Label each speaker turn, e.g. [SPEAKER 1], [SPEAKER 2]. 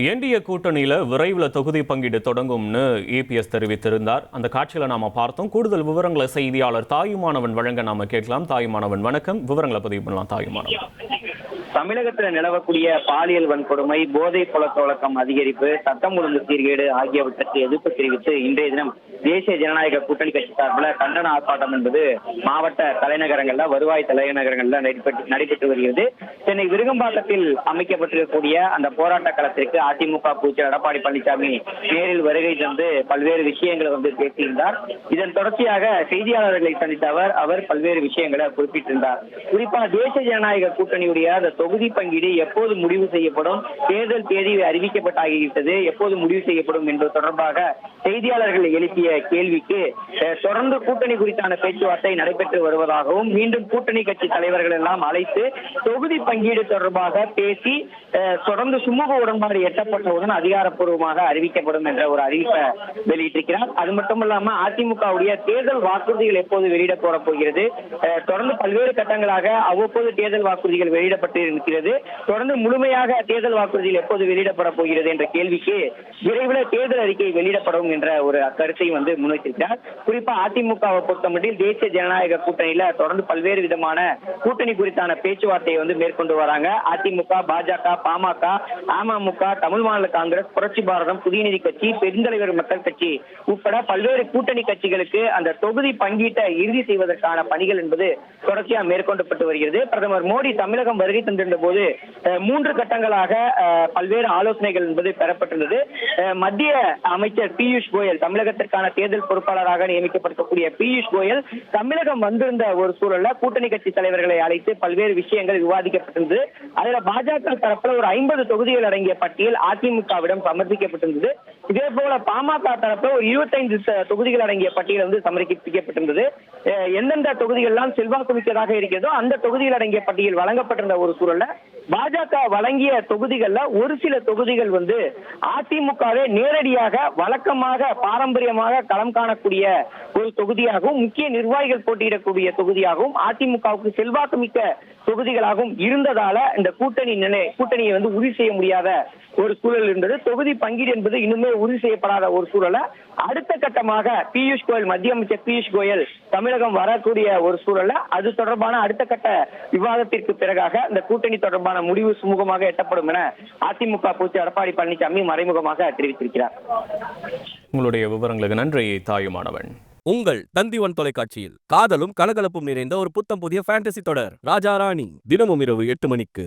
[SPEAKER 1] NDA கூட்டணியில விரைவில் தொகுதி பங்கீடு தொடங்கும்னு ஏபிஎஸ் தெரிவித்திருந்தார். அந்த காட்சியில நாம பார்த்தோம். கூடுதல் விவரங்களை செய்தியாளர் தாயுமானவன் வழங்க நாம கேட்கலாம். தாயுமானவன் வணக்கம். விவரங்களை பதிவு பண்ணலாம். தாயுமானவன்.
[SPEAKER 2] தமிழகத்தில் நிலவக்கூடிய பாலியல் வன்கொடுமை, போதை பழக்கம் அதிகரிப்பு, சட்டம் ஒழுங்கு சீர்கேடு ஆகியவற்றுக்கு எதிர்ப்பு தெரிவித்து இன்றைய தினம் தேசிய ஜனநாயக கூட்டணி கட்சி சார்பில் கண்டன ஆர்ப்பாட்டம் என்பது மாவட்ட தலைநகரங்கள்ல, வருவாய் தலைநகரங்கள்ல நடைபெற்று வருகிறது. சென்னை விருகம்பாக்கத்தில் அமைக்கப்பட்டிருக்கக்கூடிய அந்த போராட்ட களத்திற்கு அதிமுக பொதுச்செயலாளர் எடப்பாடி பழனிசாமி நேரில் வருகை தந்து பல்வேறு விஷயங்களை பேசியிருந்தார். இதன் தொடர்ச்சியாக செய்தியாளர்களை சந்தித்த அவர் பல்வேறு விஷயங்களை குறிப்பிட்டிருந்தார். குறிப்பா தேசிய ஜனநாயக கூட்டணியுடைய அந்த தொகுதி பங்கீடு எப்போது முடிவு செய்யப்படும், தேர்தல் தேதி அறிவிக்கப்பட்டாகிவிட்டது, எப்போது முடிவு செய்யப்படும் என்பது தொடர்பாக செய்தியாளர்கள் எழுப்பிய கேள்விக்கு தொடர்ந்து கூட்டணி குறித்தான பேச்சுவார்த்தை நடைபெற்று வருவதாகவும், மீண்டும் கூட்டணி கட்சி தலைவர்கள் எல்லாம் அழைத்து தொகுதி பங்கீடு தொடர்பாக பேசி தொடர்ந்து சுமூக உடன்பாடு எட்டப்பட்டவுடன் அதிகாரப்பூர்வமாக அறிவிக்கப்படும் என்ற ஒரு அறிவிப்பை வெளியிட்டிருக்கிறார். அது மட்டுமல்லாம அதிமுகவுடைய தேர்தல் வாக்குறுதிகள் எப்போது வெளியிடப்பட போகிறது, தொடர்ந்து பல்வேறு கட்டங்களாக அவ்வப்போது தேர்தல் வாக்குறுதிகள் வெளியிடப்பட்டு இருக்கிறது, தொடர்ந்து முழுமையாக தேர்தல் வாக்குறுதிகள் எப்போது வெளியிடப்பட போகிறது என்ற கேள்விக்கு விரைவில் தேர்தல் அறிக்கை வெளியிடப்படும் என்ற ஒரு கருத்தை முன்வைத்திருக்கிறார். குறிப்பா அதிமுகவை பொறுத்தமட்டில் தேசிய ஜனநாயக கூட்டணியில தொடர்ந்து பல்வேறு விதமான கூட்டணி குறித்தான பேச்சுவார்த்தையை மேற்கொண்டு வராங்க. அதிமுக, பாஜக, பாமக, அமமுக, தமிழ் மாநில காங்கிரஸ், புரட்சி பாரதம், புதிய நீதி கட்சி, பெருந்தலைவர் மக்கள் கட்சி உட்பட பல்வேறு கூட்டணி கட்சிகளுக்கு அந்த தொகுதி பங்கீட்டை இறுதி செய்வதற்கான பணிகள் என்பது தொடர்ச்சியாக மேற்கொள்ளப்பட்டு வருகிறது. பிரதமர் மோடி தமிழகம் வருகை தந்திருந்த போது 3 கட்டங்களாக பல்வேறு ஆலோசனைகள் என்பது பெறப்பட்டிருந்தது. மத்திய அமைச்சர் பியூஷ் கோயல், தமிழகத்திற்கான தேர்தல் பொறுப்பாளராக நியமிக்கப்பட்டிருக்கக்கூடிய பியூஷ் கோயல் தமிழகம் வந்திருந்த ஒரு சூழல்ல கூட்டணி கட்சி தலைவர்களை அழைத்து பல்வேறு விஷயங்கள் விவாதிக்கப்பட்டிருந்தது. அதுல பாஜக தரப்புல ஒரு 50 தொகுதிகள் அடங்கிய பட்டியல் அதிமுகவிடம் சமர்ப்பிக்கப்பட்டிருந்தது. இதே போல பாமக தரப்புல ஒரு 25 தொகுதிகள் அடங்கிய பட்டியல் சமர்ப்பிக்கப்பட்டிருந்தது. எந்தெந்த தொகுதிகள் செல்வாக்கு மிக்கதாக இருக்கிறதோ அந்த தொகுதிகள் அடங்கிய பட்டியல் வழங்கப்பட்டிருந்த ஒரு சூழல்ல பாஜக வழங்கிய தொகுதிகள்ல ஒரு சில தொகுதிகள் அதிமுகவே நேரடியாக வழக்கமாக பாரம்பரியமாக களம் காணக்கூடிய ஒரு தொகுதியாகவும், முக்கிய நிர்வாகிகள் போட்டியிடக்கூடிய தொகுதியாகவும், அதிமுகவுக்கு செல்வாக்கு மிக்க தொகுதிகளாகவும் இருந்ததால இந்த கூட்டணியை உறுதி செய்ய முடியாத ஒரு சூழல் இருந்தது. தொகுதி பங்கீடு என்பது இன்னுமே உறுதி செய்யப்படாத ஒரு சூழல அடுத்த கட்டமாக பியூஷ் கோயல், மத்திய அமைச்சர் பியூஷ் கோயல் தமிழகம் வரக்கூடிய ஒரு சூழல்ல அது தொடர்பான அடுத்த கட்ட விவாதத்திற்கு பிறகாக இந்த கூட்டணி தொடர்பான முடிவு சுமூகமாக எட்டப்படும் என அதிமுக பொதுச்செயலாளர் எடப்பாடி பழனிசாமி மறைமுகமாக தெரிவித்திருக்கிறார்.
[SPEAKER 1] உங்களுடைய விவரங்களுக்கு நன்றி தாயுமானவன்.
[SPEAKER 3] உங்கள் தந்திவன் தொலைக்காட்சியில் காதலும் கலகலப்பும் நிறைந்த ஒரு புத்தம் புதிய ஃபேண்டசி தொடர் ராஜா ராணி தினமும் இரவு 8 மணிக்கு.